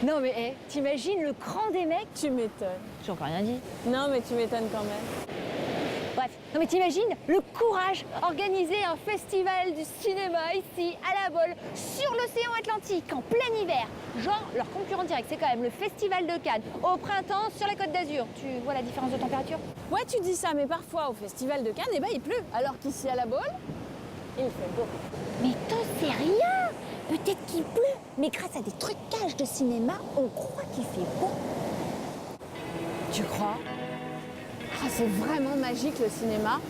Non mais t'imagines le cran des mecs? Tu m'étonnes. J'ai encore rien dit. Non, mais tu m'étonnes quand même. Bref, non mais t'imagines le courage, organiser un festival du cinéma ici, à la Baule, sur l'océan Atlantique, en plein hiver. Genre, leur concurrent direct, c'est quand même le Festival de Cannes, au printemps, sur la Côte d'Azur. Tu vois la différence de température? Ouais, tu dis ça, mais parfois, au Festival de Cannes, eh ben, il pleut. Alors qu'ici, à la Baule, il fait beau. Mais t'en sais rien! Peut-être qu'il pleut, mais grâce à des trucages de cinéma, on croit qu'il fait beau. Tu crois? Ah, c'est vraiment magique, le cinéma.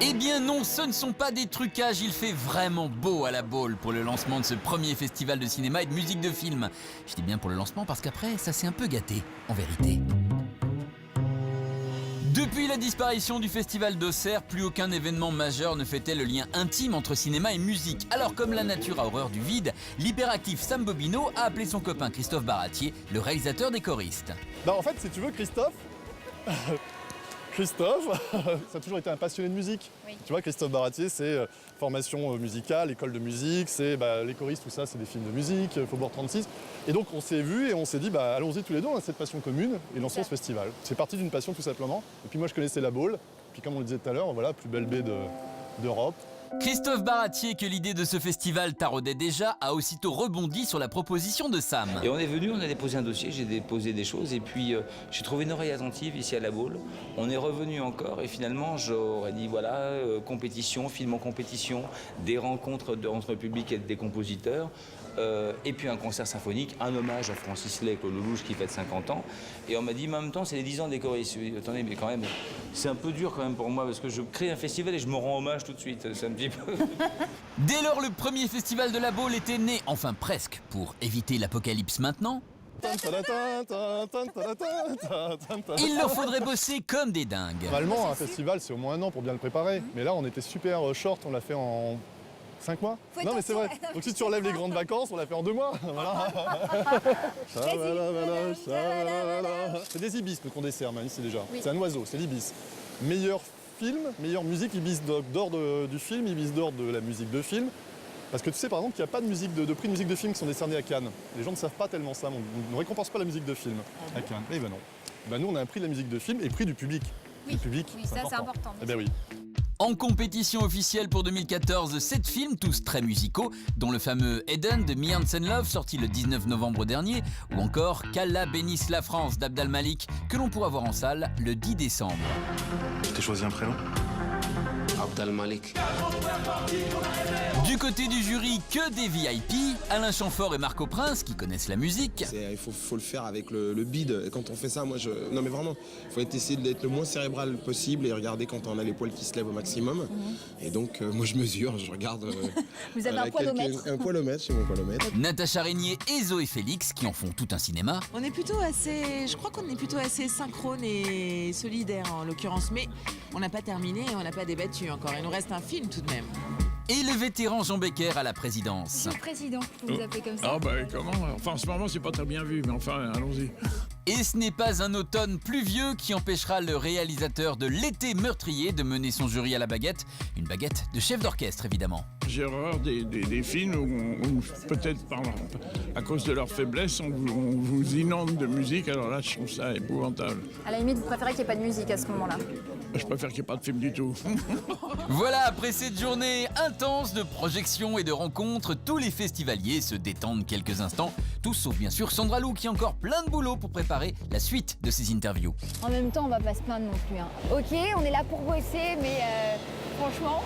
Eh bien non, ce ne sont pas des trucages, il fait vraiment beau à la Baule pour le lancement de ce premier festival de cinéma et de musique de film. Je dis bien pour le lancement parce qu'après, ça s'est un peu gâté, en vérité. Depuis la disparition du festival d'Auxerre, plus aucun événement majeur ne fêtait le lien intime entre cinéma et musique. Alors comme la nature a horreur du vide, l'hyperactif Sam Bobino a appelé son copain Christophe Baratier, le réalisateur des choristes. Bah en fait, si tu veux, Christophe, ça a toujours été un passionné de musique. Oui. Tu vois, Christophe Baratier, c'est formation musicale, école de musique, c'est les choristes, tout ça, c'est des films de musique, Faubourg 36. Et donc on s'est vus et on s'est dit, allons-y tous les deux, on a cette passion commune et lançons ce festival. C'est parti d'une passion tout simplement. Et puis moi je connaissais la Baule, puis comme on le disait tout à l'heure, voilà, plus belle baie d'Europe. Christophe Baratier, que l'idée de ce festival taraudait déjà, a aussitôt rebondi sur la proposition de Sam. Et on est venu, on a déposé un dossier, j'ai déposé des choses et puis j'ai trouvé une oreille attentive ici à la Baule. On est revenu encore et finalement j'aurais dit voilà, compétition, film en compétition, des rencontres entre le public et des compositeurs. Et puis un concert symphonique, un hommage à Francis Lay, Claude Lelouch qui fête 50 ans. Et on m'a dit, mais en même temps, c'est les 10 ans des choristes. Je me dis, attendez, mais quand même, c'est un peu dur quand même pour moi parce que je crée un festival et je me rends hommage tout de suite. C'est un petit peu... Dès lors, le premier festival de la Baule était né, enfin presque, pour éviter l'apocalypse maintenant. Il leur faudrait bosser comme des dingues. Normalement, un festival, c'est au moins 1 an pour bien le préparer. Mais là, on était super short, on l'a fait en 5 mois. Non mais c'est vrai. Donc si tu enlèves les grandes vacances, on l'a fait en 2 mois. Voilà. C'est des ibis qu'on dessert, Malice, c'est déjà. Oui. C'est un oiseau, c'est l'ibis. Meilleur film, meilleure musique, ibis d'or du film, ibis d'or de la musique de film. Parce que tu sais par exemple qu'il n'y a pas de musique de prix de musique de film qui sont décernés à Cannes. Les gens ne savent pas tellement ça, on ne récompense pas la musique de film à Cannes. Eh ben non. Nous on a un prix de la musique de film et prix du public. Oui, le public, oui, ça c'est important. Eh ben oui. En compétition officielle pour 2014, 7 films, tous très musicaux, dont le fameux Eden de Me and Love, sorti le 19 novembre dernier, ou encore Qu'Allah bénisse la France d'Abd al-Malik, que l'on pourra voir en salle le 10 décembre. Tu t'es choisi un prénom ? Abd al-Malik. Du côté du jury, que des VIP, Alain Chamfort et Marco Prince, qui connaissent la musique. Il faut le faire avec le bide. Et quand on fait ça, non mais vraiment, il faut essayer d'être le moins cérébral possible et regarder quand on a les poils qui se lèvent au maximum. Et donc, moi je mesure, je regarde... Vous avez un poilomètre. Un poilomètre, j'ai mon poilomètre. Natacha Régnier et Zoé Félix, qui en font tout un cinéma. On est plutôt assez... Je crois qu'on est plutôt assez synchrone et solidaire en l'occurrence. Mais on n'a pas terminé, on n'a pas débattu encore. Il nous reste un film tout de même. Et le vétéran Jean Becker à la présidence. Monsieur le Président, vous vous appelez comme ça. Ah comment? Enfin en ce moment c'est pas très bien vu, mais enfin allons-y. Et ce n'est pas un automne pluvieux qui empêchera le réalisateur de L'été meurtrier de mener son jury à la baguette. Une baguette de chef d'orchestre évidemment. J'ai horreur des films où peut-être à cause de leur faiblesse on vous inonde de musique, alors là je trouve ça épouvantable. À la limite, vous préférez qu'il n'y ait pas de musique à ce moment-là? Je préfère qu'il n'y ait pas de film du tout. Voilà, après cette journée intense de projections et de rencontres, tous les festivaliers se détendent quelques instants. Tous sauf bien sûr Sandra Lou qui a encore plein de boulot pour préparer la suite de ses interviews. En même temps, on va pas se plaindre non plus. Ok, on est là pour bosser, mais franchement,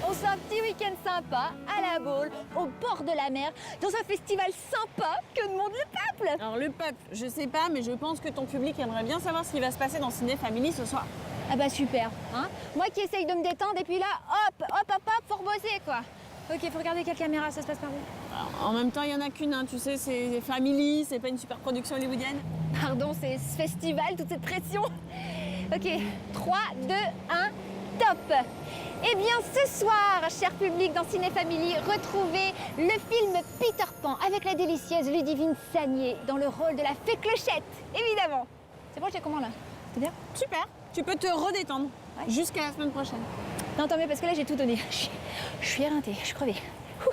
on se fait un petit week-end sympa à la Baule, au bord de la mer, dans un festival sympa. Que demande le peuple? Alors le peuple, je sais pas, mais je pense que ton public aimerait bien savoir ce qui va se passer dans Ciné Family ce soir. Ah bah super, hein. Moi qui essaye de me détendre et puis là, hop, faut rebosser quoi. Ok, faut regarder quelle caméra, ça se passe par où? Alors, en même temps, il y en a qu'une, tu sais, c'est Family, c'est pas une super production hollywoodienne. Pardon, c'est ce festival, toute cette pression. Ok, 3, 2, 1, top. Eh bien, ce soir, cher public, dans Ciné Family, retrouvez le film Peter Pan avec la délicieuse Ludivine Sagnier dans le rôle de la fée Clochette, évidemment. C'est bon, j'ai comment là? C'est bien? Super, tu peux te redétendre jusqu'à la semaine prochaine. Non, tant mieux, parce que là, j'ai tout donné. Je suis éreintée, je suis crevée. Ouh.